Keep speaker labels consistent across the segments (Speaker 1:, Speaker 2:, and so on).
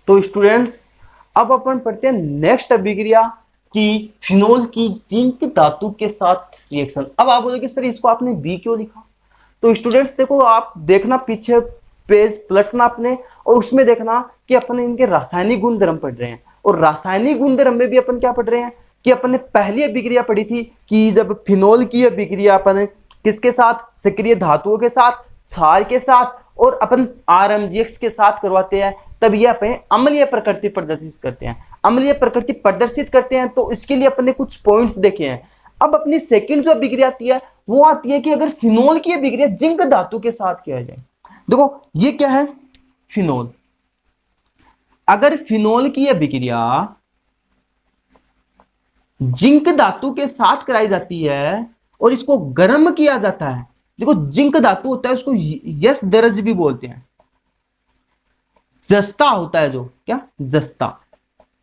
Speaker 1: तो स्टूडेंट्स अब अपन पढ़ते हैं नेक्स्ट अभिक्रिया कि फिनोल की जिंक धातु के साथ रिएक्शन। अब आप बोलोगे सर इसको आपने बी क्यों लिखा? तो स्टूडेंट्स देखो, आप देखना पीछे पेज पलटना अपने, और उसमें देखना कि अपन इनके रासायनिक गुणधर्म पढ़ रहे हैं। और रासायनिक गुणधर्म में भी अपन क्या पढ़ रहे हैं कि अपन ने पहली अभिक्रिया पढ़ी थी कि जब फिनोल की अभिक्रिया अपन किसके साथ, सक्रिय धातुओं के साथ, क्षार के साथ और अपन RMGX के साथ करवाते हैं, तब ये अपन अम्लीय प्रकृति प्रदर्शित करते हैं। अम्लीय प्रकृति प्रदर्शित करते हैं तो इसके लिए अपन ने कुछ पॉइंट्स देखे हैं। अब अपनी सेकंड जो अभिक्रिया आती है वो आती है कि अगर फिनोल की अभिक्रिया जिंक धातु के साथ किया जाए। देखो ये क्या है, फिनोल। अगर फिनोल की अभिक्रिया जिंक धातु के साथ कराई जाती है और इसको गर्म किया जाता है, देखो जिंक धातु होता है उसको यस दरज भी बोलते हैं, जस्ता होता है जो, क्या जस्ता।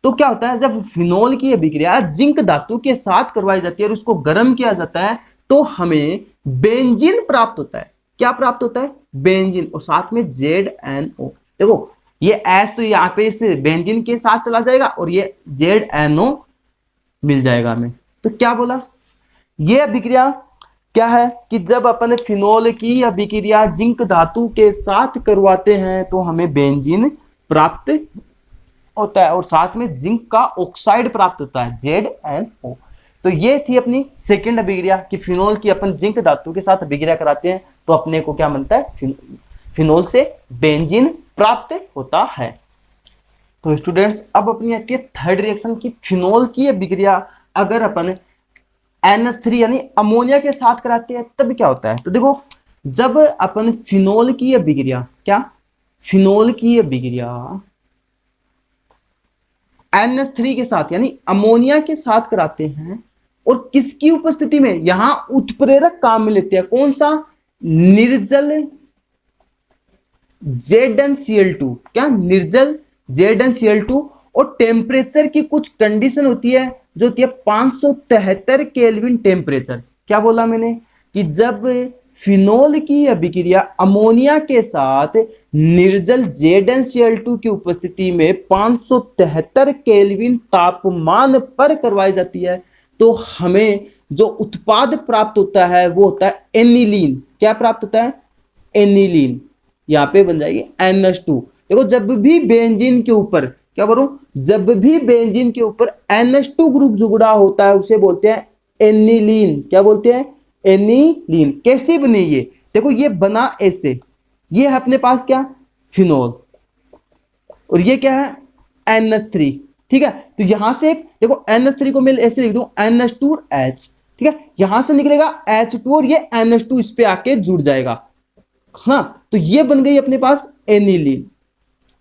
Speaker 1: तो क्या होता है जब फिनोल की अभिक्रिया जिंक धातु के साथ करवाई जाती है और उसको गर्म किया जाता है तो हमें बेंजीन प्राप्त होता है। क्या प्राप्त होता है? बेंजीन, और साथ में ZNO। देखो ये एस तो यहाँ पे इस बेंजीन के साथ चला जाएगा और ये ZNO मिल जाएगा हमें। तो क्या बोला, ये अभिक्रिया क्या है कि जब अपन फिनोल की अभिक्रिया जिंक धातु के साथ करवाते हैं तो हमें बेंजीन प्राप्त होता है और साथ में जिंक का ऑक्साइड प्राप्त होता है ZNO। तो ये थी अपनी सेकंड अभिक्रिया कि फिनोल की अपन जिंक धातु के साथ अभिक्रिया कराते हैं तो अपने को क्या बनता है, फिनोल से बेंजीन प्राप्त होता है। तो स्टूडेंट्स अब अपनी आती है थर्ड रिएक्शन की फिनोल की अभिक्रिया अगर अपन NH3 यानी अमोनिया के साथ कराते हैं तब क्या होता है। तो देखो जब अपन फिनोल की अभिक्रिया, क्या फिनोल की अभिक्रिया NH3 के साथ यानी अमोनिया के साथ कराते हैं और किसकी उपस्थिति में, यहां उत्प्रेरक काम में लेते हैं, कौन सा, निर्जल ZnCl2, क्या निर्जल ZnCl2, और टेम्परेचर की कुछ कंडीशन होती है जो होती है 573 केल्विन टेम्परेचर। क्या बोला मैंने कि जब फिनोल की अभिक्रिया अमोनिया के साथ निर्जल ZnCl2 की उपस्थिति में 573 केल्विन तापमान पर करवाई जाती है तो हमें जो उत्पाद प्राप्त होता है वो होता है एनिलीन। क्या प्राप्त होता है? एनिलीन। यहां पे बन जाएगी NH2। देखो जब भी बेंजीन के ऊपर, क्या बोलूं, जब भी बेंजीन के ऊपर NH2 ग्रुप जुड़ा होता है उसे बोलते हैं एनिलीन। क्या बोलते हैं? एनिलीन। कैसे बने ये, देखो ये बना ऐसे, ये है अपने पास क्या, फिनोल, और ये क्या है, NH3। ठीक है, तो यहां से देखो NH3 को मैं ऐसे लिख दूं NH2 और H। ठीक है, यहां से निकलेगा H2 और ये NH2 इस पे आके जुड़ जाएगा। हाँ, तो ये बन गई अपने पास एनिलीन।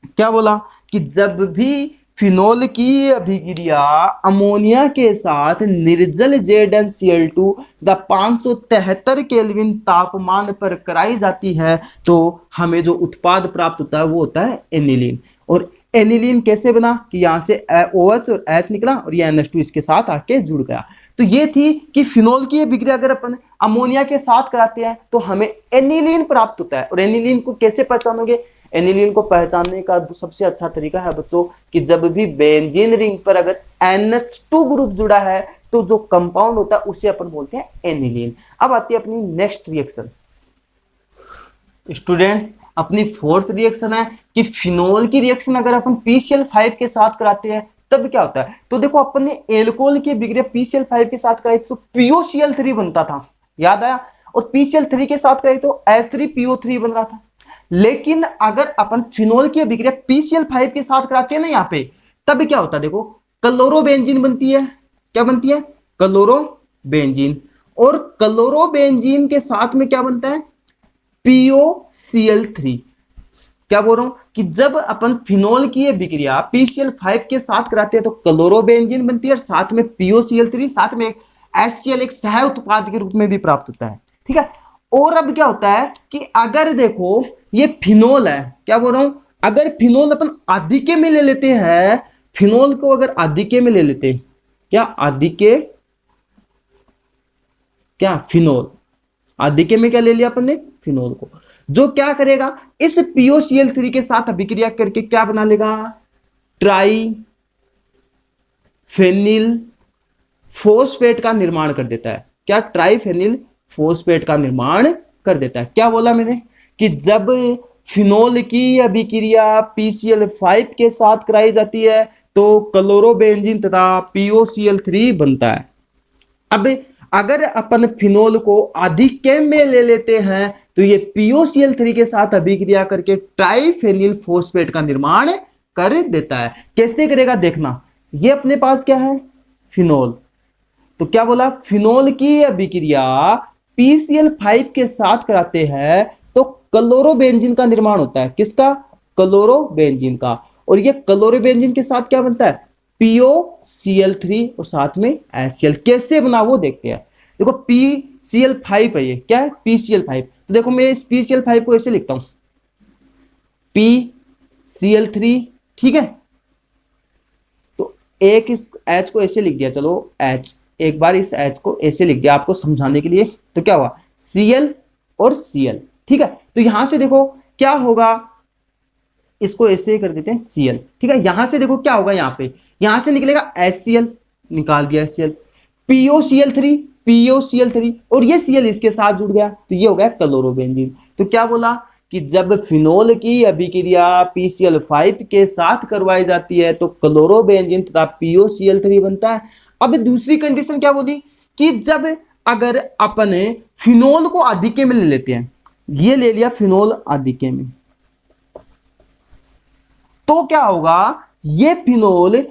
Speaker 1: क्या बोला कि जब भी फिनोल की अभिक्रिया अमोनिया के साथ निर्जल ZnCl2 तथा 573 केल्विन तापमान पर कराई जाती है तो हमें जो उत्पाद प्राप्त होता है वो होता है एनिलीन। और एनिलीन कैसे बना कि यहां से OH और H निकला और ये NH2 इसके साथ आके जुड़ गया। तो ये थी कि फिनोल की अभिक्रिया अगर अपन अमोनिया के साथ कराते हैं तो हमें एनिलीन प्राप्त होता है। और एनिलीन को कैसे पहचानोगे? एनिलीन को पहचानने का सबसे अच्छा तरीका है बच्चों कि जब भी बेंजीन रिंग पर अगर NH2 ग्रुप जुड़ा है तो जो कंपाउंड होता है उसे अपन बोलते हैं एनिलीन। अब आती है अपनी नेक्स्ट रिएक्शन। स्टूडेंट्स अपनी फोर्थ रिएक्शन है कि फिनोल की रिएक्शन अगर अपन PCl5 के साथ कराते हैं तब क्या होता है। तो देखो अपन ने एल्कोहल की अभिक्रिया PCl5 के साथ कराई तो POCl3 बनता था, याद आया, और PCl3 के साथ कराई तो H3PO3 बन रहा था। लेकिन अगर अपन फिनोल की अभिक्रिया PCl5 के साथ कराते हैं ना यहाँ पे, तब क्या होता है, देखो क्लोरोबेंजीन बनती है। क्या बनती है? क्लोरोबेंजीन। और क्लोरोबेंजीन के साथ में क्या बनता है? POCl3। क्या बोल रहा हूं कि जब अपन फिनोल की अभिक्रिया PCl5 के साथ कराते हैं तो क्लोरोबेंजीन बनती है और साथ में POCl3, साथ में HCl एक सह उत्पाद के रूप में भी प्राप्त होता है। ठीक है, और अब क्या होता है कि अगर देखो ये फिनोल है, क्या बोल रहा हूं, अगर फिनोल अपन आधिक्य में ले लेते हैं, फिनोल को अगर आधिक्य में ले लेते हैं, क्या आधिक्य, क्या फिनोल आधिक्य में क्या ले लिया अपन ने, फिनोल को, जो क्या करेगा इस POCl3 के साथ अभिक्रिया करके क्या बना लेगा, ट्राई फेनिल फोस्फेट का निर्माण कर देता है। क्या? ट्राइफेनिल फोस्फेट का निर्माण कर देता है। क्या बोला मैंने कि जब फिनोल की अभिक्रिया PCl5 के साथ कराई जाती है तो क्लोरोबेंजीन तथा POCl3 बनता है। अब अगर अपन फिनोल को आधिक्य में ले लेते हैं तो ये POCl3 के साथ अभिक्रिया करके ट्राइफेनिल फोस्फेट का निर्माण कर देता है। कैसे करेगा देखना, ये अपने पास क्या है? फिनोल। तो क्या बोला? फिनोल की अभिक्रिया PCl5 के साथ कराते हैं तो क्लोरोबेंजीन का निर्माण होता है। किसका? क्लोरोबेंजीन का। और ये क्लोरोबेंजीन के साथ क्या बनता है? POCl3 और साथ में HCl। कैसे बना वो देखते हैं। देखो PCl5 है, ये क्या है? PCl5। तो देखो मैं इस PCl5 को ऐसे लिखता हूं, PCl3, ठीक है। तो एक इस H को ऐसे लिख दिया, चलो H, एक बार इस H को ऐसे लिख दिया आपको समझाने के लिए। तो क्या हुआ? Cl और Cl, ठीक है। तो यहां से देखो क्या होगा, इसको ऐसे कर देते हैं Cl, ठीक है। यहां से देखो क्या होगा, यहां से निकलेगा HCl, निकाल दिया HCl, POCl3 और ये Cl इसके साथ जुड़ गया तो ये हो गया क्लोरोबेंजीन। तो क्या बोला कि जब फिनोल की अभिक्रिया PCl5 के साथ करवाई जाती है तो क्लोरोबेंजीन तथा POCl3 बनता है। अब दूसरी कंडीशन क्या बोली कि जब अगर अपन फिनोल को आधिक्य में ले लेते हैं, ये ले लिया फिनोल आधिक्य में, तो क्या होगा? ये फिनोल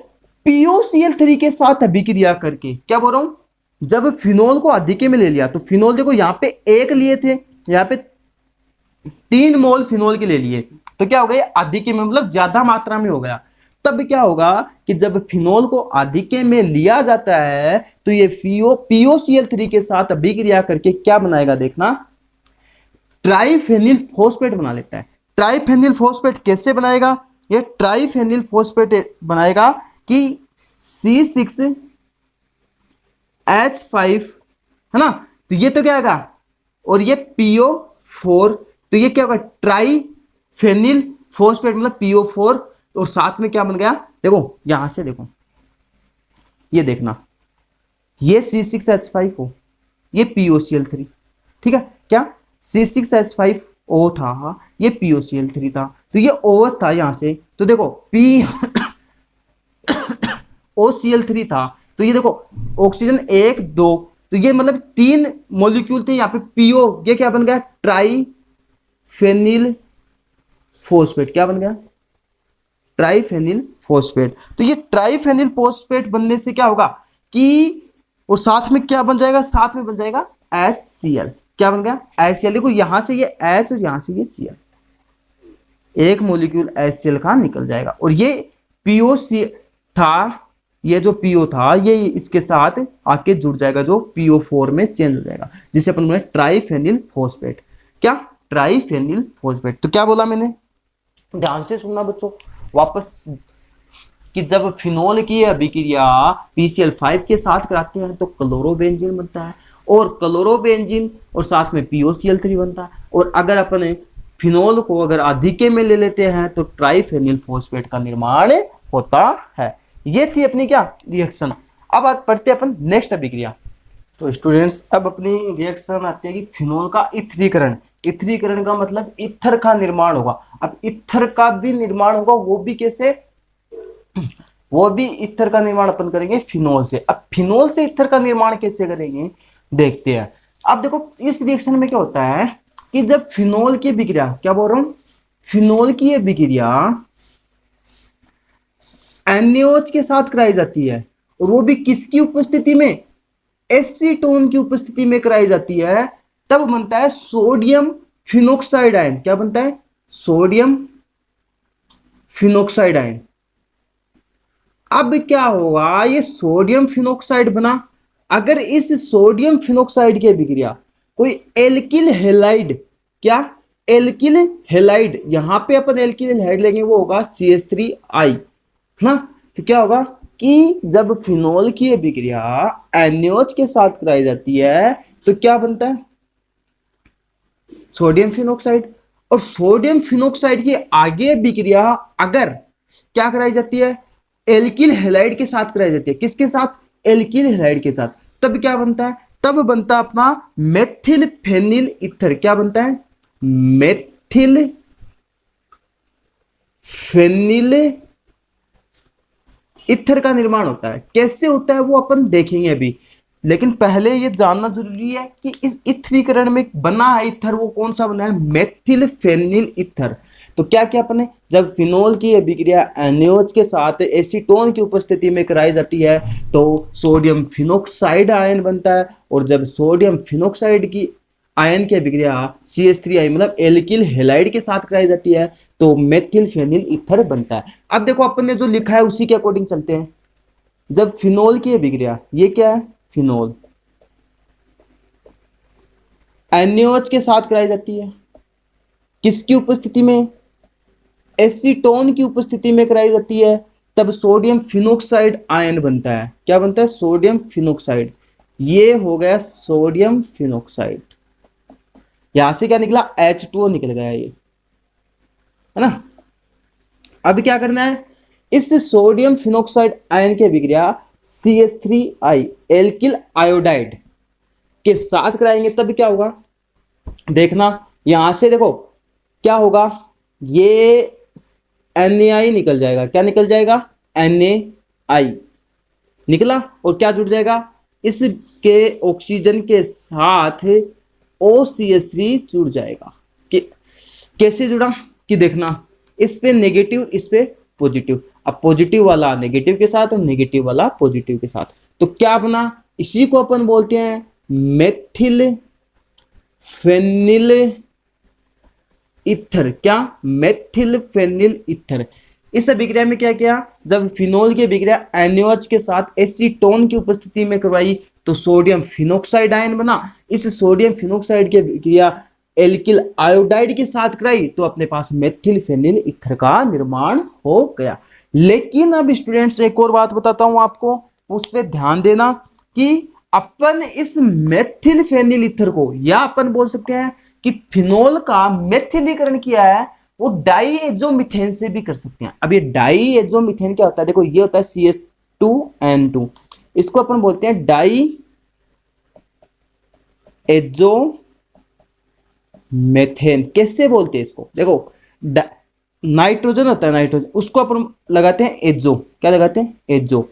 Speaker 1: POCl3 के साथ अभिक्रिया करके, क्या बोल रहा हूं, जब फिनोल को आधिक्य में ले लिया तो फिनोल देखो यहां पे एक लिए थे, यहां पे 3 मोल फिनोल के ले लिए, तो क्या हो गया? आधिक्य में मतलब ज्यादा मात्रा में हो गया। तब क्या होगा कि जब फिनोल को आधिक्य में लिया जाता है तो ये POCl3 के साथ अभिक्रिया करके क्या बनाएगा देखना, ट्राइफेनिल फोस्फेट बना लेता है। ट्राइफेनिल फोस्फेट कैसे बनाएगा? ये ट्राइफेनिल फोस्फेट बनाएगा कि C6H5, है ना। तो ये तो क्या आएगा, और ये PO4, तो ये क्या होगा? ट्राइफेनिल फोस्फेट मतलब PO4 और साथ में क्या बन गया? देखो यहां से देखो, ये देखना, ये C6H5 हो, ये POCl3, ठीक है। क्या? C6H5O था, ये POCl3 था, तो ये OH था यहां से। तो देखो POCl3 था, तो ये देखो ऑक्सीजन 1 2, तो ये मतलब 3 मॉलिक्यूल थे यहाँ पे PO, ये क्या बन गया? ट्राइफेनिल फोस्फेट। क्या बन गया? ट्राइफेनिल फोस्फेट। तो ये ट्राइफेनिल फोस्फेट बनने से क्या होगा कि वो साथ में क्या बन जाएगा? साथ में बन जाएगा HCl। क्या बन गया? HCl। देखो यहां से ये H और यहां से ये Cl, एक मॉलिक्यूल HCl का निकल जाएगा। और ये POC था, ये जो PO था ये इसके साथ आके जुड़ जाएगा, जो PO4 में चेंज हो जाएगा, जिसे अपन बोले ट्राइफेनिल फोस्फेट। क्या? ट्राइफेनिल फोस्फेट। तो क्या बोला मैंने? ध्यान से सुनना बच्चों वापस, कि जब फिनोल की अभिक्रिया PCl5 के साथ कराते हैं तो क्लोरोबेंजीन बनता है, और क्लोरोबेंजीन और साथ में POCl3 बनता है। और अगर अपन फिनोल को अगर आधिक्य में ले लेते हैं तो ट्राइफेनिल फोस्फेट का निर्माण होता है। ये थी अपनी क्या? रिएक्शन। अब पढ़ते हैं अपन नेक्स्ट अभिक्रिया। तो स्टूडेंट्स अब अपनी रिएक्शन आती है कि फिनोल का इथरीकरण। इथरीकरण का मतलब ईथर का निर्माण होगा। अब ईथर का भी निर्माण होगा, वो भी कैसे? वो भी ईथर का निर्माण अपन करेंगे फिनोल से। अब फिनोल से ईथर का निर्माण कैसे करेंगे देखते हैं। अब देखो इस रिएक्शन में क्या होता है कि जब फिनोल की अभिक्रिया, क्या बोल रहा हूं, फिनोल की अभिक्रिया NaOH के साथ कराई जाती है, और वो भी किसकी उपस्थिति में? एसीटोन की उपस्थिति में कराई जाती है, तब बनता है सोडियम फिनोक्साइड आयन। क्या बनता है? Sodium phenoxide ion. अब क्या होगा? ये सोडियम फिनोक्साइड बना। अगर इस सोडियम फिनोक्साइड की अभिक्रिया कोई एल्किल हैलाइड, क्या? एल्किल हैलाइड, यहां पे अपन एल्किल हैलाइड लेंगे, वो होगा CH3I, है ना। तो क्या होगा कि जब फिनोल की अभिक्रिया NaOH के साथ कराई जाती है तो क्या बनता है? Sodium phenoxide. और सोडियम फिनोक्साइड की आगे अभिक्रिया अगर क्या कराई जाती है, एल्किल हैलाइड के साथ कराई जाती है। किसके साथ, एल्किल हैलाइड के साथ। तब क्या बनता है, तब बनता है अपना मेथिल फेनिल ईथर। क्या बनता है, मेथिल फेनिल ईथर का निर्माण होता है। कैसे होता है वो अपन देखेंगे अभी, लेकिन पहले ये जानना जरूरी है कि इस इथरीकरण में बना है ईथर, वो कौन सा बना है, मेथिल फेनिल ईथर। तो क्या क्या अपने, जब फिनोल की अभिक्रिया NaOH के साथ एसीटोन की उपस्थिति में कराई जाती है तो सोडियम फिनोक्साइड आयन बनता है, और जब सोडियम फिनोक्साइड की आयन की अभिक्रिया CH3 मतलब एल्किल हैलाइड के साथ कराई जाती है तो मेथिल फेनिल ईथर बनता है। अब देखो अपन ने जो लिखा है उसी के अकॉर्डिंग चलते हैं। जब फिनोल की अभिक्रिया, ये क्या है, फिनोल NaOH के साथ कराई जाती है, किसकी उपस्थिति में, एसीटोन की उपस्थिति में कराई जाती है, तब सोडियम फिनोक्साइड आयन बनता है। क्या बनता है, सोडियम फिनोक्साइड। ये हो गया सोडियम फिनोक्साइड। यहां से क्या निकला, H2O निकल गया ये, है ना। अब क्या करना है, इस सोडियम फिनोक्साइड आयन की अभिक्रिया CH3I एल्किल आयोडाइड के साथ कराएंगे, तब क्या होगा, देखना यहां से देखो क्या होगा, ये NaI निकल जाएगा। क्या निकल जाएगा, NaI निकला, और क्या जुड़ जाएगा, इसके ऑक्सीजन के साथ OCH3 जुड़ जाएगा। कि कैसे जुड़ा, कि देखना इस पे नेगेटिव, इस पे पॉजिटिव। अब पॉजिटिव वाला नेगेटिव के साथ और नेगेटिव वाला पॉजिटिव के साथ, तो क्या बना, इसी को अपन बोलते हैं मेथिल फेनिल ईथर। क्या, मेथिल फेनिल ईथर। इस अभिक्रिया में क्या किया, जब फिनोल की अभिक्रिया NaOH के साथ एसीटोन की उपस्थिति में करवाई तो सोडियम फिनोक्साइड आयन बना। इस सोडियम फिनोक्साइड की अभिक्रिया एल्किल आयोडाइड के साथ कराई तो अपने पास मेथिल फेनिल ईथर का निर्माण हो गया। लेकिन अब स्टूडेंट्स एक और बात बताता हूं आपको, उस पर ध्यान देना कि अपन इस मेथिल फेनिल ईथर को, या अपन बोल सकते हैं कि फिनोल का मेथिलीकरण किया है वो डाईएजोमीथेन से भी कर सकते हैं। अब ये डाईएजोमीथेन क्या होता है, देखो ये होता है CH2N2, इसको अपन बोलते हैं डाईएजोमीथेन। कैसे बोलते हैं इसको, देखो नाइट्रोजन होता है, नाइट्रोजन उसको अपन लगाते हैं एजो। क्या लगाते हैं, एजो।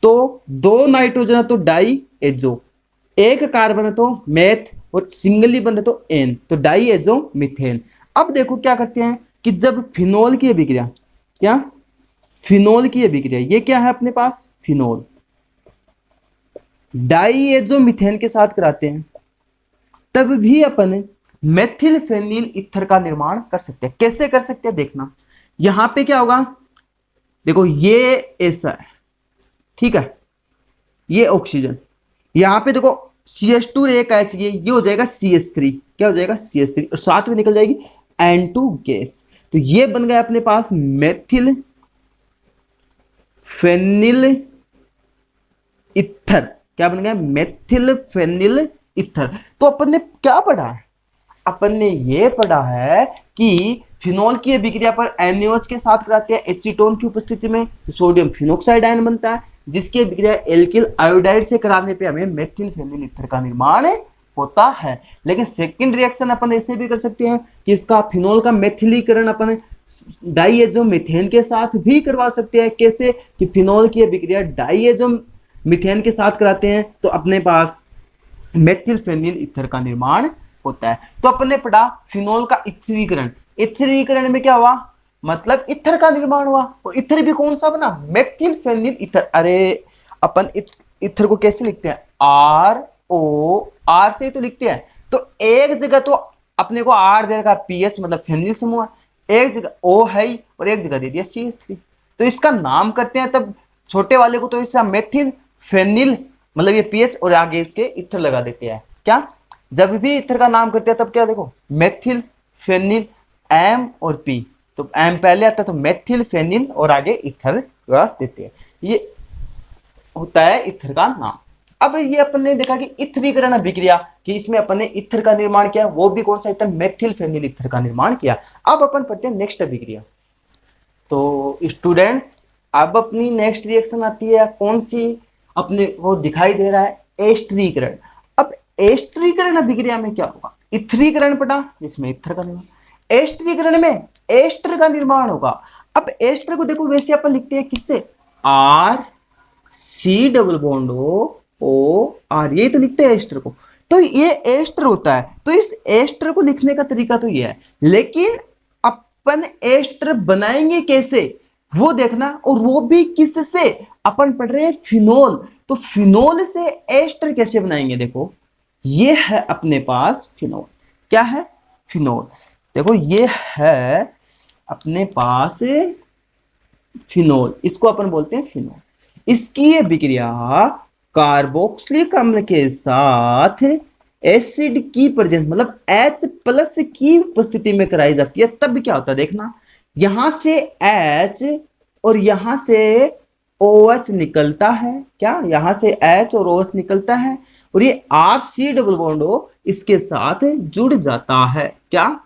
Speaker 1: तो दो नाइट्रोजन है तो डाई एजो, एक कार्बन है तो मेथ, और सिंगली बन तो एन, तो डाईएजो मीथेन। अब देखो क्या करते हैं कि जब फिनोल की अभिक्रिया, क्या, फिनोल की अभिक्रिया, ये क्या है अपने पास, फिनोल डाईएजो मीथेन के साथ कराते हैं, तब भी अपन मेथिल फेनिल ईथर का निर्माण कर सकते हैं। कैसे कर सकते हैं, देखना यहां पे क्या होगा, देखो ये ऐसा है, ठीक है, ये ऑक्सीजन, यहां पे देखो CH2 एक H, ये हो जाएगा CH3। क्या हो जाएगा, CH3, और साथ में निकल जाएगी N2 गैस। तो ये बन गया अपने पास मेथिल फेनिल ईथर। क्या बन गया, मेथिल फेनिल ईथर। तो अपन ने क्या पढ़ा है, अपन ने ये पढ़ा है कि फिनोल की अभिक्रिया पर NaOH के साथ कराते हैं एसीटोन की उपस्थिति में तो सोडियम फिनोक्साइड आयन बनता है, जिसकी अभिक्रिया एल्किल आयोडाइड से कराने पे हमें मेथिल फेनिल ईथर का निर्माण होता है। लेकिन सेकंड रिएक्शन अपन ऐसे भी कर सकते हैं कि इसका फिनोल का मेथिलीकरण अपन डाईएजोमीथेन के साथ भी करवा सकते हैं। कैसे, कि फिनोल की अभिक्रिया डाईएजोमीथेन के साथ कराते हैं तो अपने पास मेथिल फेनिल ईथर का निर्माण होता है। तो अपन ने पढ़ा फिनोल का इथरीकरण, इथरीकरण में क्या हुआ, मतलब ईथर का निर्माण हुआ, और ईथर भी कौन सा बना, मेथिल फेनिल ईथर। अरे अपन ईथर को कैसे लिखते हैं, RO, R से तो लिखते हैं, तो एक जगह तो अपने को R दे रखा पीएच मतलब फेनिल समूह, एक जगह O है और एक जगह दे दिया CH3, तो इसका नाम करते हैं। तब छोटे वाले को तो इसका मेथिल फेनिल मतलब ये पीएच और आगे इसके ईथर लगा देते हैं। क्या, जब भी ईथर का नाम करते हैं तब क्या, देखो मेथिल फेनिल M और P, तो M पहले आता है तो मेथिल फेनिल और आगे ईथर लगा देते हैं। ये होता है ईथर का नाम। अब ये अपन ने देखा कि इथरीकरण अभिक्रिया कि इसमें अपन ने ईथर का निर्माण किया, वो भी कौन सा ईथर, मेथिल फेनिल ईथर का निर्माण किया। अब अपन पढ़ते हैं नेक्स्ट अभिक्रिया। तो स्टूडेंट्स अब अपनी नेक्स्ट रिएक्शन आती है कौन सी, अपने को दिखाई दे रहा है एस्टरीकरण। अब एस्टरीकरण अभिक्रिया में क्या होगा, इथरीकरण पढ़ा जिसमें इथर का निर्माण, एस्टरीकरण में एस्टर का निर्माण होगा। अब एस्टर को देखो वैसे अपन लिखते हैं किससे, R C double bond O R, ये तो लिखते हैं एस्टर को, तो ये एस्टर होता है। तो इस एस्टर को लिखने का तरीका तो ये है, लेकिन अपन एस्टर बनाएंगे कैसे वो देखना, और वो भी किससे, अपन पढ़ रहे हैं फिनोल, तो फिनोल से एस्टर कैसे बनाएंगे। देखो ये है अपने पास फिनोल, क्या है फिनोल, देखो ये है अपने पास फिनोल, इसको अपन बोलते हैं फिनोल। इसकी ये विक्रिया कार्बोक्सिलिक अम्ल के साथ एसिड की प्रेजेंस मतलब H प्लस की उपस्थिति में कराई जाती है। तब क्या होता है देखना, यहां से H और यहां से OH निकलता है, क्या यहां से H और OH निकलता है, और ये RC डबल बॉन्ड O इसके साथ जुड़ जाता है। क्या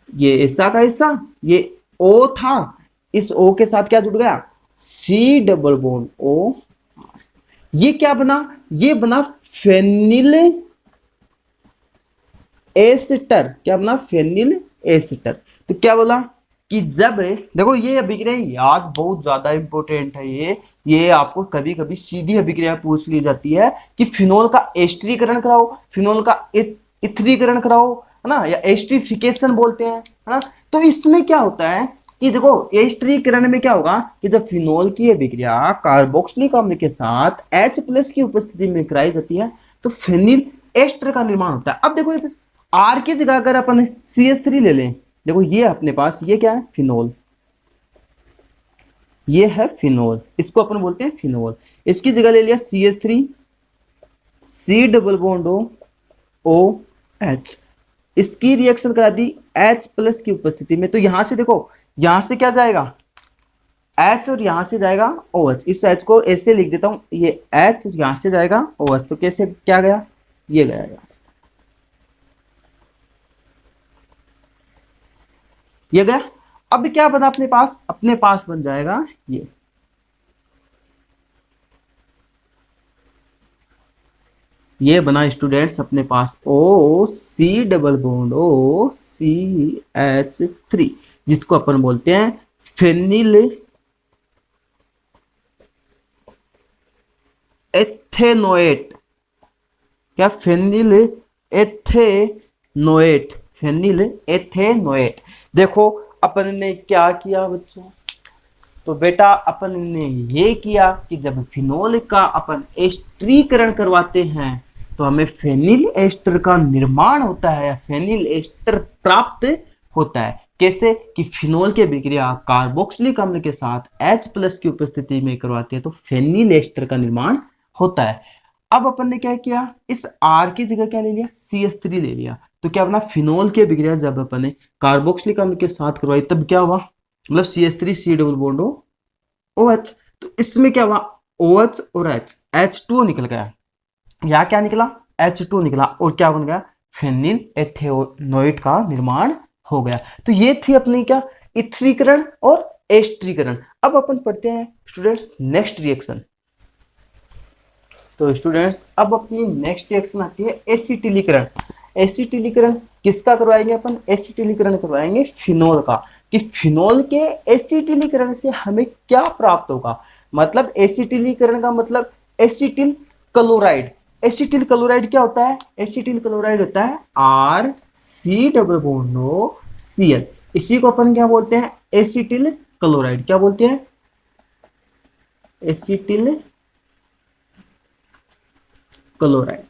Speaker 1: ये ऐसा का ऐसा, ये O था, इस O के साथ क्या जुड़ गया, C डबल बॉन्ड O, ये क्या बना, ये बना फेनिल एस्टर, क्या बना फेनिल एस्टर। तो क्या बोला कि जब देखो ये अभिक्रिया याद बहुत ज्यादा इंपॉर्टेंट है, ये आपको कभी कभी सीधी अभिक्रिया पूछ ली जाती है कि फिनोल का एस्टरीकरण कराओ, फिनोल का इथरीकरण कराओ, है ना, या एस्टरीफिकेशन बोलते हैं, है ना। तो इसमें क्या होता है कि देखो एस्टरीकरण में क्या होगा कि जब फिनोल की अभिक्रिया कार्बोक्सिलिक अम्ल के साथ H प्लस की उपस्थिति में कराई जाती है तो फेनिल एस्टर का निर्माण होता है। अब देखो R की जगह अगर अपन CH3 ले लें, देखो ये अपने पास ये क्या है फिनोल, ये है फिनोल, इसको अपन बोलते हैं फिनोल। इसकी जगह ले लिया CH3, C double bond OH, इसकी रिएक्शन करा दी H प्लस की उपस्थिति में। तो यहां से देखो, यहां से क्या जाएगा H और यहां से जाएगा OH, इस H को ऐसे लिख देता हूं, ये H यहां से जाएगा OH, तो कैसे क्या गया, ये गया, ये गया। अब क्या बना अपने पास, अपने पास बन जाएगा ये बना स्टूडेंट्स अपने पास OC डबल बॉन्ड OCH3, जिसको अपन बोलते हैं फेनिल एथेनोएट, क्या फेनिल एथेनोएट, फेनिल एथेनोएट। देखो अपन ने क्या किया बच्चों, तो बेटा अपन ने ये किया कि जब फिनोल का अपन एस्टरीकरण करवाते हैं तो हमें फेनिल एस्टर का निर्माण होता है, फेनिल एस्टर प्राप्त होता है। कैसे कि फिनोल के विक्रिया कार्बोक्सिलिक अम्ल के साथ H प्लस की उपस्थिति में करवाते हैं तो फेनिल एस्टर का निर्माण होता है। अब अपन ने क्या किया, इस R की जगह क्या ले लिया, CH3 ले लिया। तो क्या बना, फिनोल के विक्रिया जब अपन ने कार्बोक्सिलिक अम्ल के साथ करवाई तब क्या हुआ, मतलब CH3 C double bond OH, तो इसमें क्या हुआ OH और H2 निकल गया, यहाँ क्या निकला H2 निकला, और क्या बन गया फेनिल एथेनोएट का निर्माण हो गया। तो ये थी अपनी क्या इथरीकरण और एस्टरीकरण। अब अपन पढ़ते हैं स्टूडेंट्स नेक्स्ट रिएक्शन। तो स्टूडेंट्स अब अपनी नेक्स्ट रिएक्शन आती है एसिटिलीकरण। एसिटिलीकरण किसका करवाएंगे अपन, एसिटिलीकरण करवाएंगे फिनोल का। कि फिनोल के एसिटिलीकरण से हमें क्या प्राप्त होगा, मतलब एसिटिलीकरण का मतलब एसिटिल क्लोराइड। एसिटिल क्लोराइड क्या होता है, एसिटिल क्लोराइड होता है RC डबल बॉन्ड Cl, इसी को अपन क्या बोलते हैं एसिटिल क्लोराइड, क्या बोलते हैं एसिटिल क्लोराइड,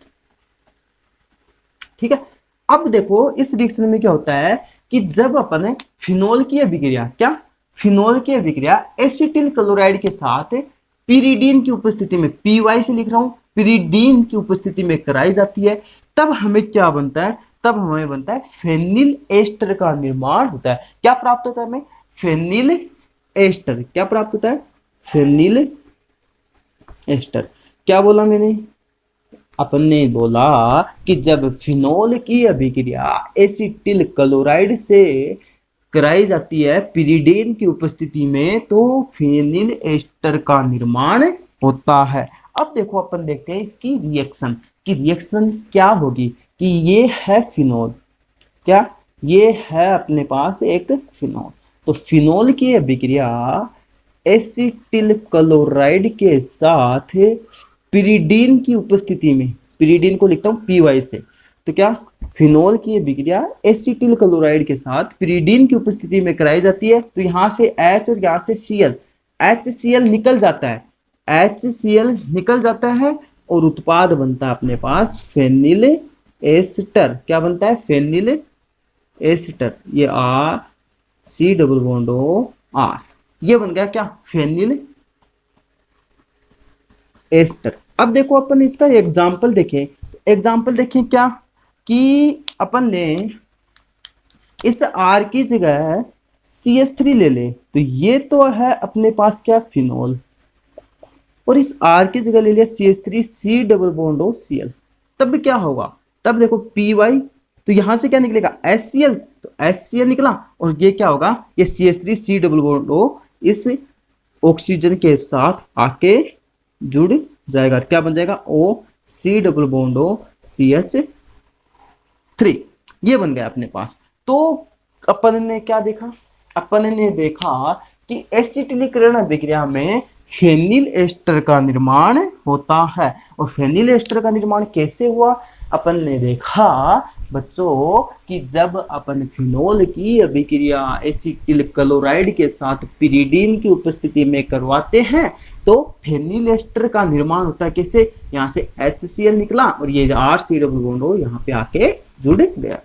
Speaker 1: ठीक है। अब देखो इस रिएक्शन में क्या होता है कि जब अपन फिनोल की अभिक्रिया, क्या फिनोल की अभिक्रिया एसिटिल क्लोराइड के साथ पिरिडीन की उपस्थिति में, PY से लिख रहा हूं, पिरिडीन की उपस्थिति में कराई जाती है, तब हमें क्या बनता है, तब हमें बनता है फेनिल एस्टर का निर्माण होता है। क्या प्राप्त होता है हमें, फेनिल एस्टर, क्या प्राप्त होता है फेनिल एस्टर। क्या बोला मैंने, अपन ने बोला कि जब फिनोल की अभिक्रिया एसिटिल क्लोराइड से कराई जाती है पिरिडीन की उपस्थिति में तो फेनिल एस्टर का निर्माण होता है। अब देखो अपन देखते हैं इसकी रिएक्शन की रिएक्शन क्या होगी कि ये है फिनोल, क्या ये है अपने पास एक फिनोल, तो फिनोल की अभिक्रिया एसिटिल क्लोराइड के साथ पिरिडीन की उपस्थिति में, पिरिडीन को लिखता हूं पी से, तो क्या फिनोल की अभिक्रिया एसिटिल क्लोराइड के साथ पिरिडीन की उपस्थिति में कराई जाती है। तो यहां से H और यहां से Cl, HCl निकल जाता है, HCl निकल जाता है और उत्पाद बनता है अपने पास फेनिल एस्टर। क्या बनता है? Phenyl ester. ये R C double bond O R, ये बन गया क्या? Phenyl ester. अब देखो अपन इसका एग्जाम्पल देखें, तो एग्जाम्पल देखें क्या कि अपन ले इस R की जगह CH3 ले ले, तो ये तो है अपने पास क्या? फिनोल, और इस R की जगह ले लिया CH3 C double bond O Cl, तब क्या होगा? तब देखो Py, तो यहां से क्या निकलेगा? HCl, तो HCl निकला, और ये क्या होगा? ये CH3 C double bond O इस ऑक्सीजन के साथ आके जुड़ जाएगा, क्या बन जाएगा? O C double bond O CH3, ये बन गया अपने पास। तो अपन ने क्या देखा? अपन ने देखा कि एसिटिलीकरण अभिक्रिया में फेनिल एस्टर का निर्माण होता है। और फेनिल एस्टर का निर्माण कैसे हुआ? अपन ने देखा बच्चों कि जब अपन फिनोल की अभिक्रिया एसिटिल क्लोराइड के साथ पिरिडीन की उपस्थिति में करवाते हैं तो फेनिल एस्टर का निर्माण होता है। कैसे? यहाँ से HCl निकला और ये RC डबल बॉन्ड O यहाँ पे आके जुड़ गया।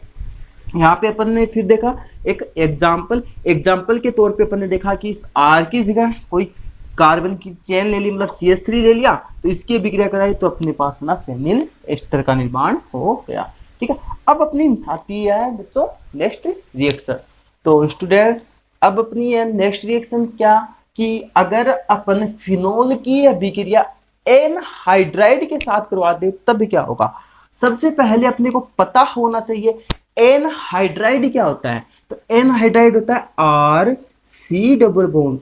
Speaker 1: यहाँ पे अपन ने फिर देखा एक एग्जाम्पल के तौर पे अपन ने देखा कि इस R की जगह कोई कार्बन की चेन ले ली, मतलब CH3 ले लिया, तो इसकी अभिक्रिया कराई तो अपने पास ना फेनिल एस्टर का निर्माण हो गया। ठीक है, अब अपनी आती है बच्चों नेक्स्ट रिएक्शन। तो स्टूडेंट्स अब अपनी है नेक्स्ट रिएक्शन क्या कि अगर अपन फिनोल की अभिक्रिया एनहाइड्राइड के साथ करवा दे तब क्या होगा? सबसे पहले अपने को पता होना चाहिए एनहाइड्राइड क्या होता है। तो एनहाइड्राइड होता है RC double bond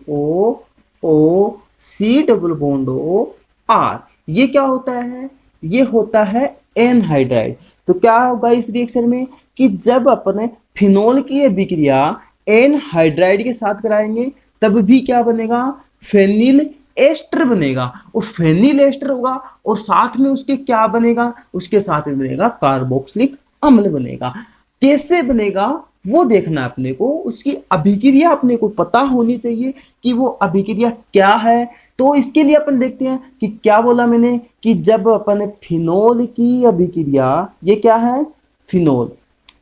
Speaker 1: O C double bond O R। ये क्या होता है? ये होता है एनहाइड्राइड। तो क्या होगा इस रिएक्शन में कि जब अपन फिनोल की अभिक्रिया एनहाइड्राइड के साथ कराएंगे तब भी क्या बनेगा? फेनिल एस्टर बनेगा, और फेनिल एस्टर होगा और साथ में उसके क्या बनेगा? उसके साथ में बनेगा कार्बोक्सिलिक अम्ल बनेगा। कैसे बनेगा वो देखना अपने को, उसकी अभिक्रिया अपने को पता होनी चाहिए कि वो अभिक्रिया क्या है। तो इसके लिए अपन देखते हैं कि क्या बोला मैंने कि जब अपन फिनोल की अभिक्रिया, ये क्या है? फिनोल,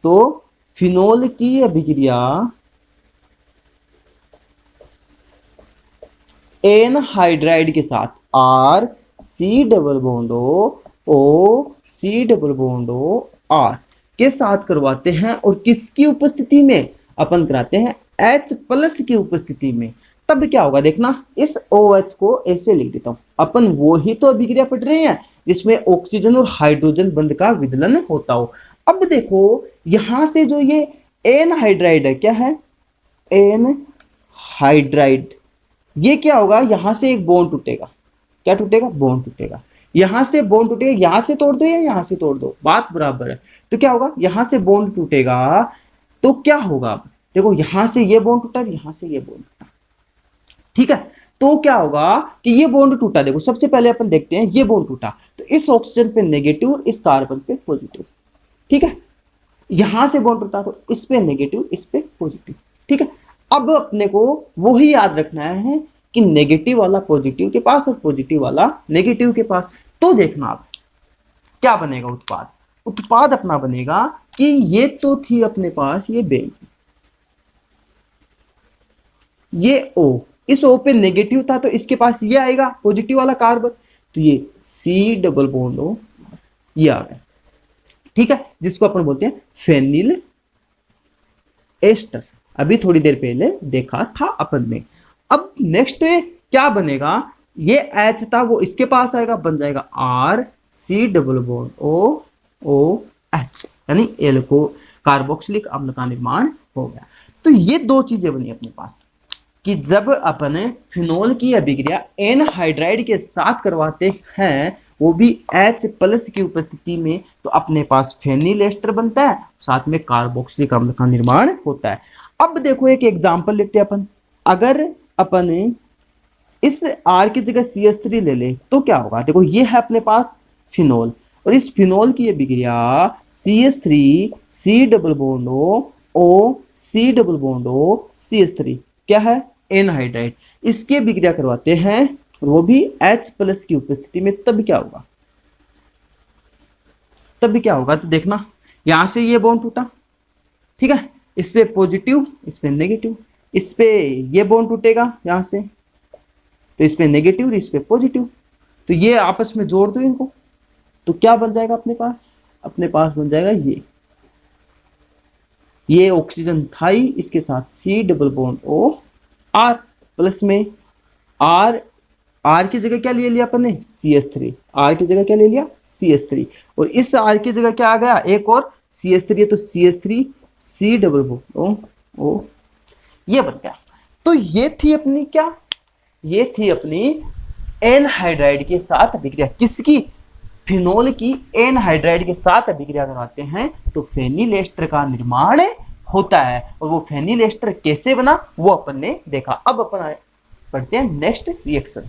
Speaker 1: तो फिनोल की अभिक्रिया एनहाइड्राइड के साथ RC double bond O C double bond O R के साथ करवाते हैं, और किसकी उपस्थिति में? अपन कराते हैं H प्लस की उपस्थिति में। तब क्या होगा देखना, इस OH को ऐसे लिख देता हूं। अपन वो ही तो अभिक्रिया पढ़ रहे हैं जिसमें ऑक्सीजन और हाइड्रोजन बंध का विदलन होता हो। अब देखो यहां से जो ये एनहाइड्राइड है, क्या है? एनहाइड्राइड, ये क्या होगा? यहां से एक बॉन्ड टूटेगा। क्या टूटेगा? बॉन्ड टूटेगा। यहां से बॉन्ड टूटेगा, यहां से तोड़ दो या यहां से तोड़ दो, बात बराबर है। तो क्या होगा? यहां से बॉन्ड टूटेगा तो क्या होगा? देखो यहां से ये बॉन्ड टूटा, यहां से ये बॉन्ड टूटा, ठीक है। तो क्या होगा कि ये बॉन्ड टूटा, देखो सबसे पहले अपन देखते हैं ये बॉन्ड टूटा तो इस ऑक्सीजन पे नेगेटिव और इस कार्बन पे पॉजिटिव, ठीक है। यहां से बॉन्ड टूटा तो इस पे नेगेटिव, इस पे पॉजिटिव, ठीक है। अब अपने को वही याद रखना है कि नेगेटिव वाला पॉजिटिव के पास और पॉजिटिव वाला नेगेटिव के पास। तो देखना आप क्या बनेगा उत्पाद। उत्पाद अपना बनेगा कि ये तो थी अपने पास ये बेंज, ये O, इस O पे नेगेटिव था तो इसके पास ये आएगा पॉजिटिव वाला कार्बन, तो ये C डबल बॉन्ड O ये आ गया, ठीक है, जिसको अपन बोलते हैं फेनिल एस्टर। अभी थोड़ी देर पहले देखा था अपन ने। अब नेक्स्ट क्या बनेगा, ये H था वो इसके पास आएगा, बन जाएगा RC डबल बॉन्ड OH, यानी एल्को कार्बोक्सिलिक अम्ल का निर्माण हो गया। तो ये दो चीजें बनी अपने पास कि जब अपन फिनोल की अभिक्रिया एनहाइड्राइड के साथ करवाते हैं, वो भी H+ की उपस्थिति में, तो अपने पास फेनिल एस्टर बनता है, साथ में कार्बोक्सिलिक अम्ल का निर्माण होता है। अब देखो एक एग्जांपल लेते हैं अपन। अगर अपन इस R की जगह CH3 ले ले तो क्या होगा? देखो ये है अपने पास फिनोल, और इस फिनोल की अभिक्रिया CH3 C double bond O C double bond O CH3 क्या है? एनहाइड्राइड। इसकी अभिक्रिया करवाते हैं, वो भी H+ की उपस्थिति में, तब क्या होगा? तब क्या होगा तो देखना, यहां से ये बॉन्ड टूटा, ठीक है, इस पे पॉजिटिव, इस पे नेगेटिव, इस पे ये बॉन्ड टूटेगा यहां से, तो इस पे नेगेटिव, इस पे पॉजिटिव, तो ये आपस में जोड़ दो इनको, तो क्या बन जाएगा अपने पास? अपने पास बन जाएगा ये ऑक्सीजन था ही, इसके साथ C double bond O R, plus में R की जगह क्या ले लिया अपन ने? CH3। R की जगह क्या ले लिया? CH3। और इस R की जगह क्या आ गया? एक और CH3 है, तो CH3 C double bond O ये बन गया। तो ये थी अपनी क्या? ये थी अपनी एनहाइड्राइड के साथ अभिक्रिया। किसकी? फिनोल की एनहाइड्राइड के साथ अभिक्रिया करवाते हैं तो फेनिल एस्टर का निर्माण होता है। और वो फेनिल एस्टर कैसे बना वो अपन ने देखा। अब अपन पढ़ते हैं नेक्स्ट रिएक्शन।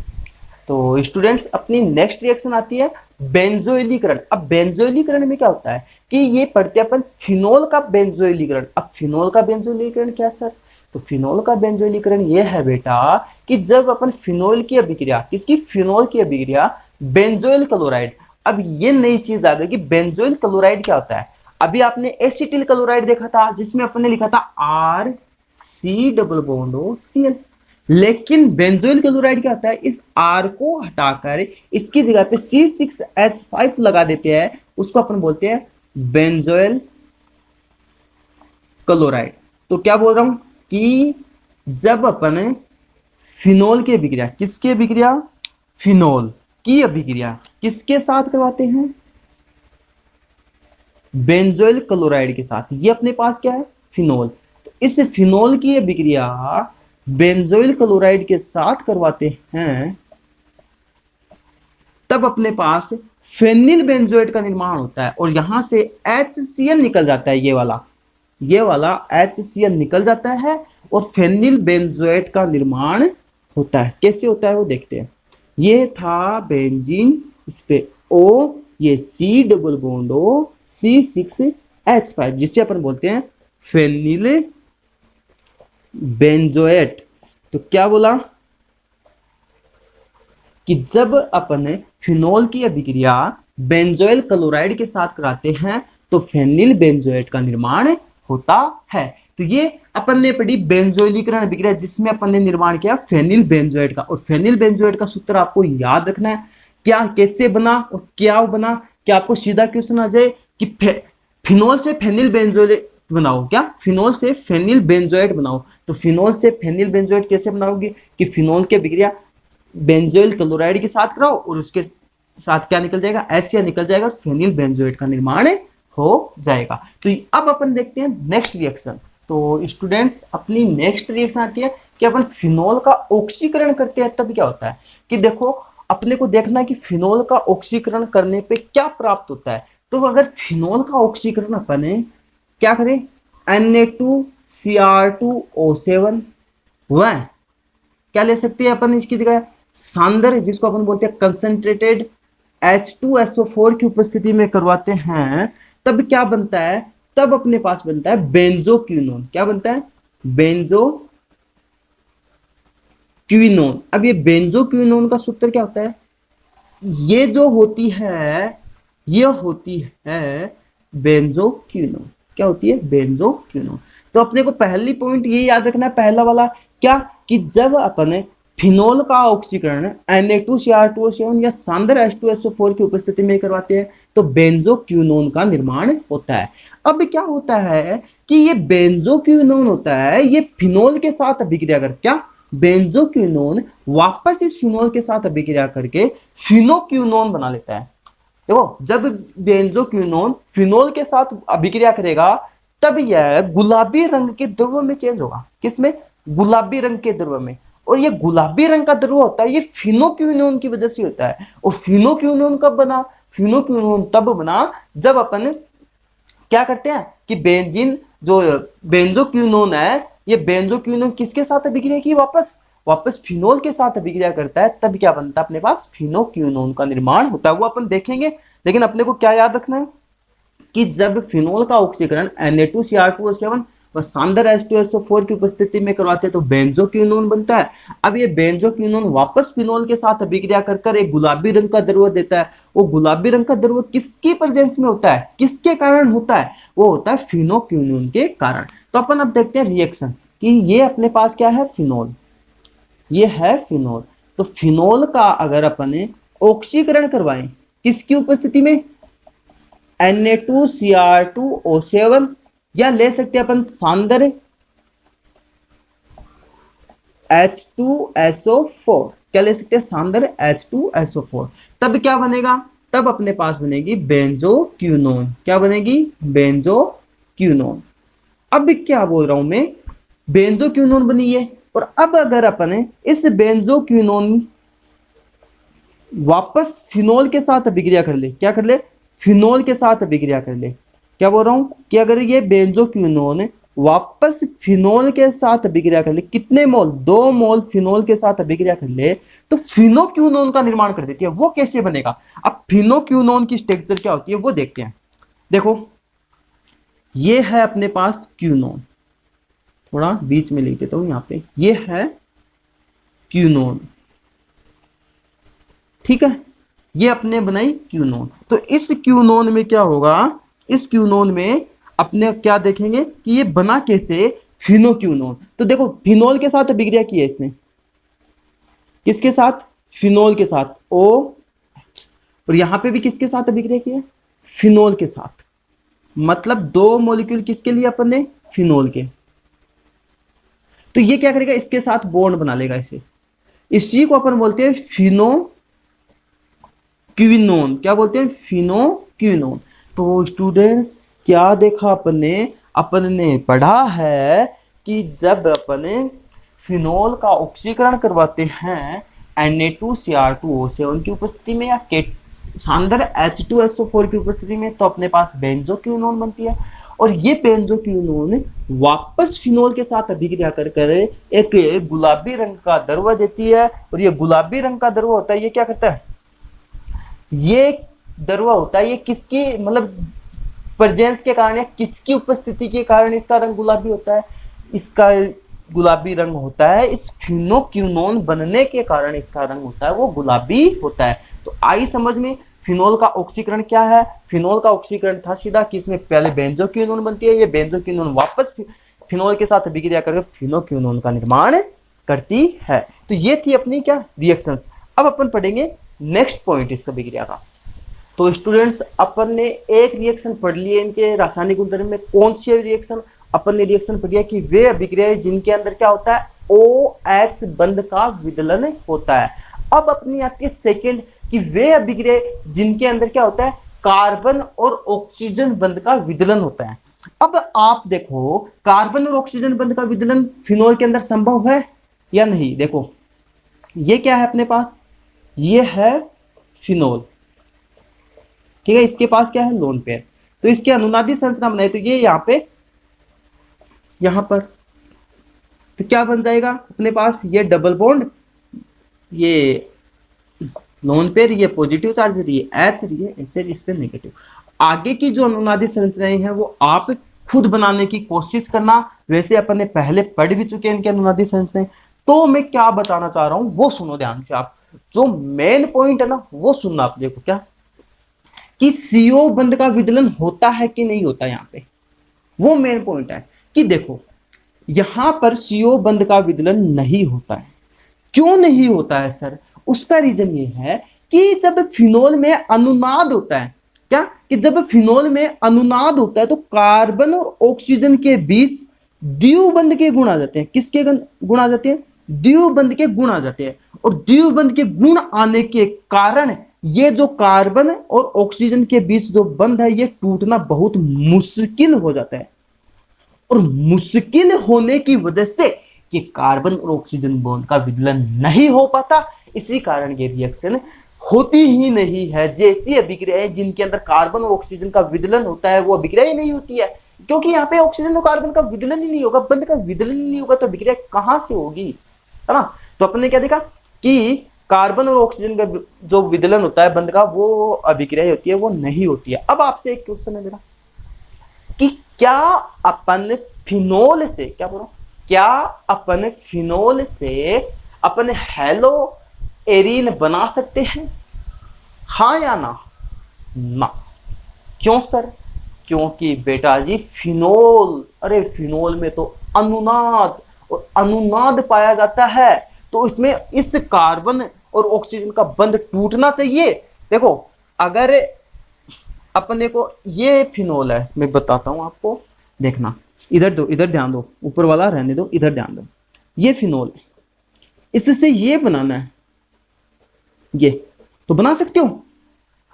Speaker 1: तो स्टूडेंट्स अपनी नेक्स्ट रिएक्शन आती है बेंजोइलीकरण। अब बेंजोइलीकरण में क्या होता है कि ये पढ़ते हैं अपन फिनोल का बेंजोइलीकरण। अब फिनोल का बेंजोइलीकरण क्या सर? तो फिनोल का बेंजोइलीकरण ये है बेटा कि जब अपन फिनोल की अभिक्रिया, किसकी? फिनोल की अभिक्रिया बेंजोइल क्लोराइड। अब ये नई चीज आ गई कि बेंजोइल क्लोराइड क्या होता है। अभी आपने एसिटिल क्लोराइड देखा था जिसमें अपन ने लिखा था RC डबल बॉन्ड OCl, लेकिन बेंजोइल क्लोराइड क्या होता है? इस R को हटाकर इसकी जगह पे C6H5 लगा देते हैं, उसको अपन बोलते हैं बेंजोइल क्लोराइड। तो क्या बोल रहा हूं कि जब अपन फिनोल की अभिक्रिया, किसकी अभिक्रिया? फिनोल की अभिक्रिया किसके साथ करवाते हैं? बेंजोइल क्लोराइड के साथ। ये अपने पास क्या है? फिनोल। तो इस फिनोल की अभिक्रिया बेंजोइल क्लोराइड के साथ करवाते हैं तब अपने पास फेनिल बेंजोएट का निर्माण होता है, और यहां से HCl निकल जाता है। ये वाला HCl निकल जाता है और फेनिल बेंजोएट का निर्माण होता है। कैसे होता है वो देखते हैं। ये था बेंजीन, इस पे O, ये C double bond O C6H5 जिसे अपन बोलते हैं फेनिल बेंजोएट। तो क्या बोला कि जब अपन फिनोल की अभिक्रिया बेंजोइल क्लोराइड के साथ कराते हैं तो फेनिल बेंजोएट का निर्माण होता है। तो ये अपन ने पढ़ी बेंजोइलीकरण अभिक्रिया जिसमें अपन ने निर्माण किया फेनिल बेंजोएट का। और फेनिल बेंजोएट का सूत्र आपको याद रखना है, क्या कैसे बना और क्या बना। क्या आपको सीधा क्वेश्चन आ जाए कि फिनोल से फेनिल बेंजोएट बनाओ, क्या फिनोल से फेनिल बेंजोएट बनाओ, तो फिनोल से फेनिल बेंजोएट कैसे बनाओगे कि फिनोल की अभिक्रिया बेंजोइल क्लोराइड के साथ कराओ और उसके साथ क्या निकल जाएगा? HCl निकल जाएगा, फेनिल बेंजोएट का निर्माण हो जाएगा। तो अब अपन देखते हैं नेक्स्ट रिएक्शन। तो स्टूडेंट्स अपनी नेक्स्ट रिएक्शन आती है कि अपन फिनोल का ऑक्सीकरण करते हैं तब क्या होता है कि देखो अपने को देखना है कि फिनोल का ऑक्सीकरण करने पे क्या प्राप्त होता है। तो अगर फिनोल का ऑक्सीकरण अपन क्या करें, Na2Cr2O7, वह क्या ले सकते हैं अपन इसकी जगह सांद्र, जिसको अपन बोलते हैं कंसंट्रेटेड H2SO4 की उपस्थिति में करवाते हैं, तब क्या बनता है? तब अपने पास बनता है बेंजोक्विनोन। क्या बनता है? बेंजोक्विनोन। अब ये बेंजोक्विनोन का सूत्र क्या होता है? ये जो होती है ये होती है बेंजोक्विनोन। क्या होती है? बेंजोक्विनोन। तो अपने को पहली पॉइंट ये याद रखना है, पहला वाला क्या कि जब अपन फिनोल का ऑक्सीकरण Na2Cr2O7 या सांद्र H2SO4 की उपस्थिति में करवाते हैं तो बेंजोक्विनोन का निर्माण होता है। अब क्या होता है कि ये बेंजोक्विनोन होता है, ये फिनोल के साथ अभिक्रिया कर, क्या बेंजोक्विनोन वापस इस फिनोल के साथ अभिक्रिया करके फिनोक्विनोन बना लेता है। देखो जब बेंजोक्विनोन फिनोल के साथ अभिक्रिया करेगा तब यह गुलाबी रंग के द्रव्य में चेंज होगा। किसमें? गुलाबी रंग के द्रव्य में। और ये गुलाबी रंग का द्रव्य होता है, ये फिनोक्विनोन की वजह से होता है। और फिनोक्विनोन कब बना? फिनोक्विनोन तब बना जब अपन क्या करते हैं कि बेंजीन जो बेंजोक्विनोन है, ये बेंजोक्विनोन किसके साथ अभिक्रिया की? वापस फिनोल के साथ अभिक्रिया करता है, तब क्या बनता है अपने पास? फिनोक्विनोन का निर्माण होता है। वो अपन देखेंगे, लेकिन अपने को क्या याद रखना है कि जब फिनोल का ऑक्सीकरण Na2Cr2O7 व सांद्र H2SO4 की उपस्थिति में करवाते हैं तो बेंजोक्विनोन बनता है। अब ये बेंजोक्विनोन वापस फिनोल के साथ अभिक्रिया कर एक गुलाबी रंग का द्रव्य देता है। वो गुलाबी रंग का द्रव्य किसकी प्रेजेंस में होता है? किसके कारण होता है? वो होता है फिनोक्विनोन के कारण। तो अपन अब देखते हैं रिएक्शन कि ये अपने पास क्या है? फिनोल, ये है फिनोल। तो फिनोल का अगर अपन ऑक्सीकरण करवाएं किसकी उपस्थिति में? Na2Cr2O7 या ले सकते हैं अपन सांद्र H2SO4। क्या ले सकते हैं? सांद्र H2SO4। तब क्या बनेगा? तब अपने पास बनेगी बेंजोक्विनोन। क्या बनेगी? बेंजोक्विनोन। अब क्या बोल रहा हूं मैं? बेंजोक्विनोन बनी है। और अब अगर अपन इस बेंजोक्विनोन वापस फिनोल के साथ अभिक्रिया कर ले, क्या कर ले? फिनोल के साथ अभिक्रिया कर ले। क्या बोल रहा हूं कि अगर ये बेंजोक्विनोन वापस फिनोल के साथ अभिक्रिया कर ले, कितने मोल? 2 मोल फिनोल के साथ अभिक्रिया कर ले तो फिनोक्विनोन का निर्माण कर देती है। वो कैसे बनेगा? अब फिनोक्विनोन की स्ट्रक्चर क्या होती है वो देखते हैं। देखो, ये है अपने पास क्विनोन, थोड़ा बीच में लिख देता हूं यहां पे, ये है क्विनोन, ठीक है, ये अपने बनाई क्विनोन। तो इस क्विनोन में क्या होगा? इस क्विनोन में अपने क्या देखेंगे कि ये बना कैसे? फिनोक्विनोन। तो देखो, फिनोल के साथ अभिक्रिया की है इसने, किसके साथ? फिनोल के साथ, O। और यहां पे भी किसके साथ अभिक्रिया की है? फिनोल के साथ। मतलब 2 मॉलिक्यूल किसके लिए अपन ने? फिनोल के। तो ये क्या करेगा? इसके साथ बॉन्ड बना लेगा इसे। इसी को अपन बोलते हैं फिनोक्विनोन। क्या बोलते हैं? फिनोक्विनोन। तो स्टूडेंट्स, क्या देखा अपन ने पढ़ा है कि जब अपन फिनोल का ऑक्सीकरण करवाते हैं Na2Cr2O7 की उपस्थिति में या सांद्र H2SO4 की उपस्थिति में, तो अपने पास बेंजोक्विनोन बनती है। और ये बेंजोक्विनोन वापस फिनोल के साथ अभिक्रिया कर एक गुलाबी रंग का द्रव्य देती है। और ये गुलाबी रंग का द्रव्य होता है, ये क्या करता है? ये द्रव्य होता है, ये किसकी मतलब प्रेजेंस के कारण या किसकी उपस्थिति के कारण इसका रंग गुलाबी होता है? इसका गुलाबी रंग होता है इस फिनोक्विनोन बनने के कारण इसका रंग होता है वो गुलाबी होता है। तो आई समझ में, फिनोल का ऑक्सीकरण क्या है? फिनोल का ऑक्सीकरण था सीधा कि इसमें पहले बेंजोक्विनोन बनती है, ये बेंजोक्विनोन वापस फिनोल के साथ अभिक्रिया करके फिनोक्विनोन का निर्माण करती है। तो ये थी अपनी क्या? रिएक्शंस। अब अपन पढ़ेंगे नेक्स्ट पॉइंट इस अभिक्रिया का। तो स्टूडेंट्स, अपन ने एक रिएक्शन पढ़ ली है इनके रासायनिक गुणधर्म में। कौन सी रिएक्शन? अपन ने रिएक्शन पढ़ी है कि वे अभिक्रियाएं जिनके अंदर क्या होता है? OH बंध का विदलन होता है। अब अपनी आपकी सेकेंड कि वे अभिक्रियाएं जिनके अंदर क्या होता है? कार्बन और ऑक्सीजन बंध का विदलन होता है। अब आप देखो, कार्बन और ऑक्सीजन बंध का विदलन फिनोल के अंदर संभव है या नहीं? देखो, ये क्या है अपने पास? ये है फिनोल, ठीक है, इसके पास क्या है? Lone pair. तो इसके अनुनादी संरचना बनाए तो ये यहां पे, यहां पर, तो क्या बन जाएगा अपने पास? ये डबल बॉन्ड, ये लोन पेयर, ये पॉजिटिव चार्ज रही है H रही है, ऐसे इस पे नेगेटिव। आगे की जो अनुनादी संरचनाएं हैं वो आप खुद बनाने की कोशिश करना। वैसे अपन ने पहले पढ़ भी चुके हैं इनके अनुनादी संरचनाएं। तो मैं क्या बताना चाह रहा हूं वो सुनो ध्यान से। आप जो मेन पॉइंट है ना वो सुनना। आप देखो क्या कि CO बंध का विदलन होता है कि नहीं होता, यहाँ पे वो मेन पॉइंट है कि देखो यहां पर CO बंध का विदलन नहीं होता है। क्यों नहीं होता है सर? उसका रीजन ये है कि जब फिनोल में अनुनाद होता है, क्या कि जब फिनोल में अनुनाद होता है तो कार्बन और ऑक्सीजन के बीच द्विबंध के गुण आ जाते हैं। किसके गुण आ जाते हैं? द्विबंध के गुण आ जाते हैं। और द्विबंध के गुण आने के कारण ये जो कार्बन और ऑक्सीजन के बीच जो बंध है ये टूटना बहुत मुश्किल हो जाता है। और मुश्किल होने की वजह से कि कार्बन और ऑक्सीजन बॉन्ड का विदलन नहीं हो पाता, इसी कारण ये रिएक्शन होती ही नहीं है। जैसी अभिक्रियाएं जिनके अंदर कार्बन और ऑक्सीजन का विदलन होता है वो अभिक्रिया ही नहीं होती है, क्योंकि यहाँ पे ऑक्सीजन और कार्बन का विदलन ही नहीं होगा, बंध का विदलन ही नहीं होगा, तो अभिक्रिया कहां से होगी, है ना। तो अपन ने क्या देखा कि कार्बन और ऑक्सीजन का जो विदलन होता है बंध का, वो अभिक्रिया होती है, वो नहीं होती है। अब आपसे एक क्वेश्चन है मेरा कि क्या अपन फिनोल से, क्या बोलो, क्या अपन फिनोल से अपन हेलो एरीन बना सकते हैं, हाँ या ना? ना। क्यों सर? क्योंकि बेटा जी फिनोल, अरे फिनोल में तो अनुनाद और अनुनाद पाया जाता है, तो इसमें इस कार्बन और ऑक्सीजन का बंध टूटना चाहिए। देखो अगर अपने को ये फिनोल है, मैं बताता हूं आपको, देखना इधर दो, इधर ध्यान दो, ऊपर वाला रहने दो, इधर ध्यान दो, ये फिनोल है, इससे ये बनाना है, ये तो बना सकते हो?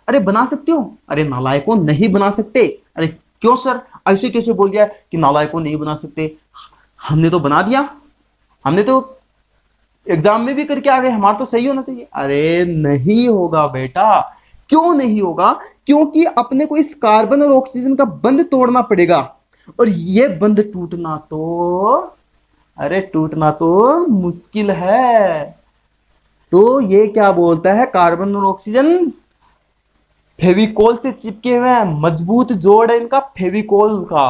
Speaker 1: अरे बना सकते हो? अरे नालायकों नहीं बना सकते। अरे क्यों सर, ऐसे कैसे बोल दिया कि नालायकों नहीं बना सकते? हमने तो बना दिया, हमने तो एग्जाम में भी करके आ गए, हमारा तो सही होना चाहिए। अरे नहीं होगा बेटा। क्यों नहीं होगा? क्योंकि अपने को इस कार्बन और ऑक्सीजन का बंध तोड़ना पड़ेगा, और ये बंध टूटना तो, अरे टूटना तो मुश्किल है। तो ये क्या बोलता है, कार्बन और ऑक्सीजन फेविकोल से चिपके हुए हैं, मजबूत जोड़ है इनका फेविकोल का,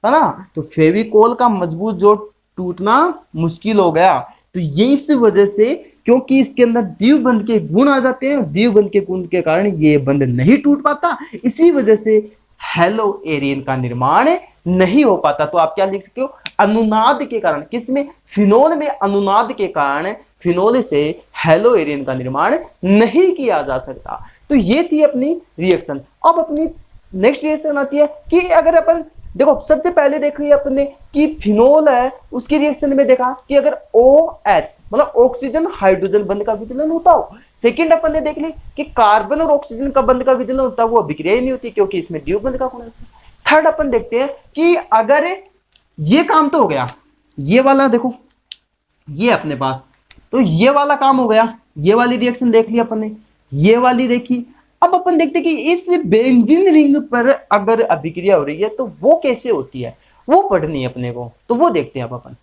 Speaker 1: है ना। तो फेविकोल का मजबूत जोड़ टूटना मुश्किल हो गया। तो ये इस वजह से, क्योंकि इसके अंदर द्विबंध के गुण आ जाते हैं, द्विबंध के गुण के कारण ये बंध नहीं टूट पाता, इसी वजह से हेलो एरियन का निर्माण नहीं हो पाता। तो आप क्या लिख सकते हो, अनुनाद के कारण, किसमें? फिनोल में अनुनाद के कारण फिनोल से हेलो एरियन का निर्माण नहीं किया जा सकता। तो ये थी अपनी रिएक्शन। अब अपनी नेक्स्ट रिएक्शन आती है कि अगर अपन देखो, सबसे पहले देखिए अपने कि फिनोल है, उसकी रिएक्शन में देखा कि अगर OH मतलब ऑक्सीजन हाइड्रोजन बंध का विदलन होता हो। सेकंड अपन ने देख ली कि कार्बन और ऑक्सीजन का बंध का विदलन होता है, वो अभिक्रिया ही नहीं होती क्योंकि इसमें द्विबंध का गुण है। थर्ड अपन देखते हैं कि अगर ये काम तो हो गया, ये वाला देखो, ये अपने पास, तो ये वाला काम हो गया, ये वाली रिएक्शन देख ली अपन ने, ये वाली देखी। अब अपन देखते कि इस बेंजीन रिंग पर अगर अभिक्रिया हो रही है तो वो कैसे होती है, वो पढ़नी है अपने को, तो वो देखते हैं अब अपन।